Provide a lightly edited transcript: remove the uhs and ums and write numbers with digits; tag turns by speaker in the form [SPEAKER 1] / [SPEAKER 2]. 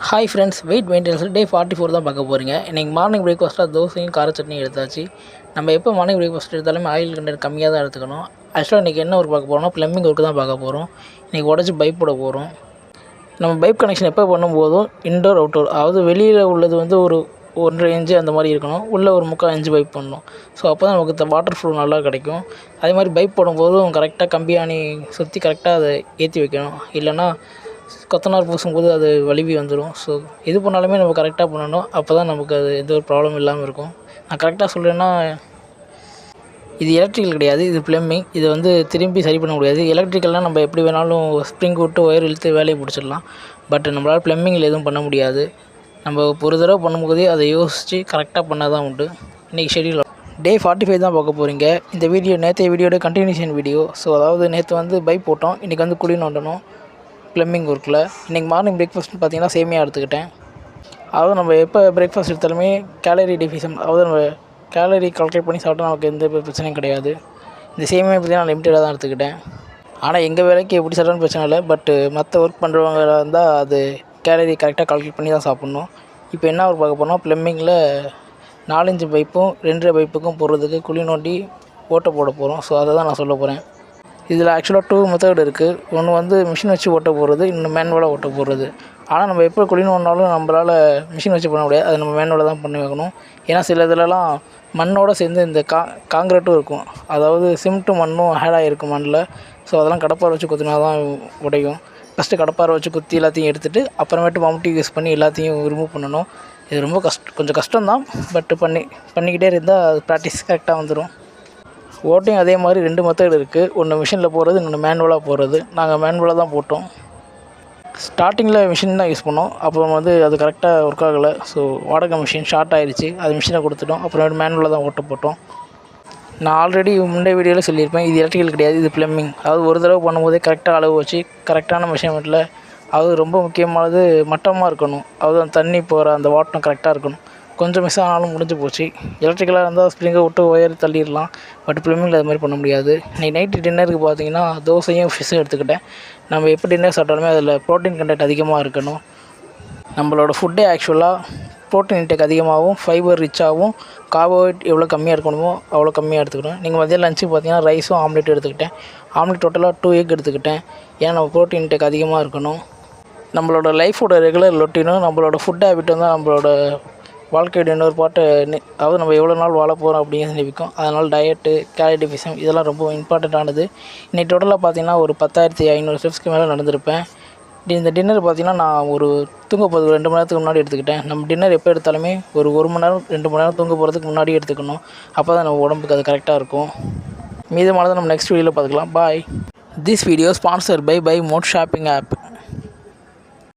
[SPEAKER 1] Hi friends, wait மெயின்டெனன்ஸில் டே 44 தான் பார்க்க போகிறீங்க. இன்றைக்கி மார்னிங் பிரேக்ஃபாஸ்ட்டாக தோசையும் கார சட்னியும் எடுத்தாச்சு. நம்ம எப்போ மார்னிங் பிரேக்ஃபாஸ்ட் எடுத்தாலுமே ஆயில் கண்டென்ட் கம்மியாக தான் எடுத்துக்கணும். ஆக்சுவலாக இன்றைக்கி என்ன ஒர்க் பார்க்க போகிறோம்னா ப்ளம்பிங் ஒர்க்கு தான் பார்க்க போகிறோம். இன்றைக்கி உடச்சி பைப் போட போகிறோம். நம்ம பைப் கனெக்ஷன் எப்போ பண்ணும்போதும் இன்டோர் அவுட்டோர், அதாவது வெளியில் உள்ளது வந்து ஒரு 1.5 இன்ச்சு அந்த மாதிரி இருக்கணும், உள்ளே ஒரு 3/4 இன்ச்சு பைப் பண்ணணும். ஸோ அப்போ தான் நமக்கு வாட்டர் ஃப்ளோ நல்லா கிடைக்கும். அதே மாதிரி பைப் போடும்போதும் கரெக்டாக கம்பியாணி சுற்றி கரெக்டாக அதை ஏற்றி வைக்கணும். இல்லைன்னா கொத்தனார் பூசும்போது அது வலிவி வந்துடும். ஸோ எது பண்ணாலுமே நம்ம கரெக்டாக பண்ணணும். அப்போ தான் நமக்கு அது எந்த ஒரு ப்ராப்ளம் இல்லாமல் இருக்கும். நான் கரெக்டாக சொல்கிறேன்னா, இது எலக்ட்ரிக்கல் கிடையாது, இது ப்ளம்பிங். இதை வந்து திரும்பி சரி பண்ண முடியாது. எலக்ட்ரிக்கல்னால் நம்ம எப்படி வேணாலும் ஸ்ப்ரிங் விட்டு ஒயர் இழுத்து வேலையை பிடிச்சிடலாம். பட் நம்மளால் ப்ளம்பிங்கில் எதுவும் பண்ண முடியாது. நம்ம ஒரு தடவை பண்ணும்போதே அதை யோசித்து கரெக்டாக பண்ணால் தான் உண்டு. இன்றைக்கி ஷெடியூல் டே 45 தான் பார்க்க போகிறீங்க. இந்த வீடியோ நேற்றைய வீடியோட கண்டினியூஷன் வீடியோ. ஸோ அதாவது நேற்று வந்து பைப் போட்டோம், இன்றைக்கி வந்து குழி நோண்டணும் ப்ளம்பிங் ஒர்க்கில். இன்றைக்கி மார்னிங் பிரேக்ஃபாஸ்ட்னு பார்த்திங்கன்னா சேமியா எடுத்துக்கிட்டேன். அதாவது நம்ம எப்போ பிரேக்ஃபாஸ்ட் எடுத்தாலுமே கேலரி டெஃபிஷியன்ட், அதாவது நம்ம கேலரி கால்குலேட் பண்ணி சாப்பிட்டா நமக்கு எந்த பிரச்சனையும் கிடையாது. இந்த சேமியா பார்த்திங்கன்னா லிமிட்டடாக தான் எடுத்துக்கிட்டேன். ஆனால் எங்கள் வேலைக்கு எப்படி சாப்பிட்டாலும் பிரச்சனை இல்லை. பட்டு மற்ற ஒர்க் பண்ணுறவங்க இருந்தால் அது கேலரி கரெக்டாக கால்குலேட் பண்ணி தான் சாப்பிட்ணும். இப்போ என்ன ஒர்க் பார்க்க போனால் ப்ளம்பிங்கில் 4 இன்ச்சு பைப்பும் 2 பைப்புக்கும் போடுறதுக்கு குழி நோண்டி ஓட்டை போட போகிறோம். ஸோ அதை தான் நான் சொல்ல போகிறேன். இதில் ஆக்சுவலாக 2 மெத்தட் இருக்குது. ஒன்று வந்து மிஷின் வச்சு ஓட்ட போடுறது, இன்னும் மேனுவலாக ஓட்ட போடுறது. ஆனால் நம்ம எப்போ குழி நோண்டினாலும் நம்மளால் மிஷின் வச்சு பண்ண முடியாது, அது நம்ம மேனுவலாக தான் பண்ணி வைக்கணும். ஏன்னா சில இதிலலாம் மண்ணோடு சேர்ந்து இந்த காங்கிரீட்டும் இருக்கும், அதாவது சிமெண்ட்டும் மண்ணும் ஆட் ஆகிருக்கும் மண்ணில். ஸோ அதெல்லாம் கடப்பாரை வச்சு குத்தினா தான் உடையும். ஃபஸ்ட்டு கடப்பாரை வச்சு குத்தி எல்லாத்தையும் எடுத்துகிட்டு அப்புறமேட்டு மம்முட்டி யூஸ் பண்ணி எல்லாத்தையும் ரிமூவ் பண்ணணும். இது ரொம்ப கொஞ்சம் கஷ்டம்தான். பட்டு பண்ணிக்கிட்டே இருந்தால் அது ப்ராக்டிஸ் கரெக்டாக வந்துடும். ஓட்டையும் அதே மாதிரி 2 மெத்தட் இருக்குது. ஒன்று மிஷினில் போடுறது, இன்னொன்று மேனுவலாக போடுறது. நாங்கள் மேனுவலாக தான் போட்டோம். ஸ்டார்டிங்கில் மிஷின் தான் யூஸ் பண்ணோம். அப்புறம் வந்து அது கரெக்டாக ஒர்க் ஆகலை. ஸோ வாடகை மிஷின் ஷார்ட் ஆகிடுச்சு, அது மிஷினை கொடுத்துட்டோம். அப்புறம் மேனுவலாக தான் ஓட்ட போட்டோம். நான் ஆல்ரெடி முந்தைய வீடியோவில் சொல்லியிருப்பேன், இது எலக்ட்ரிக்கல் கிடையாது, இது ப்ளம்பிங். அதாவது ஒரு தடவை பண்ணும்போதே கரெக்டாக அளவு வச்சு கரெக்டான மெஷர்மெண்ட்டில், அது ரொம்ப முக்கியமானது மட்டமாக இருக்கணும். அதாவது அந்த தண்ணி போகிற அந்த வாட்டம் கரெக்டாக இருக்கணும். கொஞ்சம் மிஸ் ஆனாலும் முடிஞ்சு போச்சு. எலக்ட்ரிக்கலாக இருந்தால் ஸ்ப்ரிங்கை விட்டு ஒயர் தள்ளிடலாம். பட் ப்ளம்பிங்கில் அது மாதிரி பண்ண முடியாது. இன்றைக்கி நைட்டு டின்னருக்கு பார்த்தீங்கன்னா தோசையும் ஃபிஷ்ஷும் எடுத்துக்கிட்டேன். நம்ம எப்போ டின்னர் சாப்பிட்டாலுமே அதில் ப்ரோட்டீன் கண்டென்ட் அதிகமாக இருக்கணும். நம்மளோட ஃபுட்டே ஆக்சுவலாக ப்ரோட்டீன் இன்டேக் அதிகமாகவும் ஃபைபர் ரிச்சாகவும் கார்போஹைட்ரேட் எவ்வளோ கம்மியாக இருக்கணுமோ அவ்வளோ கம்மியாக எடுத்துக்கணும். நீங்கள் மதியம் லஞ்சுக்கு பார்த்தீங்கன்னா ரைஸும் ஆம்லேட் எடுத்துக்கிட்டேன். ஆம்லேட் டோட்டலாக 2 எக் எடுத்துக்கிட்டேன். ஏன்னா நம்ம ப்ரோட்டீன் இன்டேக் அதிகமாக இருக்கணும். நம்மளோட லைஃபோட ரெகுலர் ரொட்டீனும் நம்மளோட ஃபுட் ஹேபிட்டும் தான் நம்மளோட வாழ்க்கையோட இன்னொரு பாட்டு. அதாவது நம்ம எவ்வளோ நாள் வாழ போகிறோம் அப்படிங்கிறது நினைக்கும். அதனால் டயட்டு, கேலரி டெஃபிஷியன்ட் இதெல்லாம் ரொம்ப இம்பார்ட்டண்ட்டானது. இன்றைக்கி டோட்டலாக பார்த்தீங்கன்னா ஒரு 10,500 ஸ்டெப்ஸ்க்கு மேலே நடந்திருப்பேன். இந்த டின்னர் பார்த்திங்கன்னா நான் ஒரு தூங்க போகிறது 2 மணி நேரத்துக்கு முன்னாடி எடுத்துக்கிட்டேன். நம்ம டின்னர் எப்போ எடுத்தாலுமே ஒரு 1 மணி நேரம் 2 மணி நேரம் தூங்க போகிறதுக்கு முன்னாடி எடுத்துக்கணும். அப்போ தான் நம்ம உடம்புக்கு அது கரெக்டாக இருக்கும். மீதமானதை நம்ம நெக்ஸ்ட் வீடியோவில் பார்த்துக்கலாம். Bye. This video sponsor by Mod shopping app.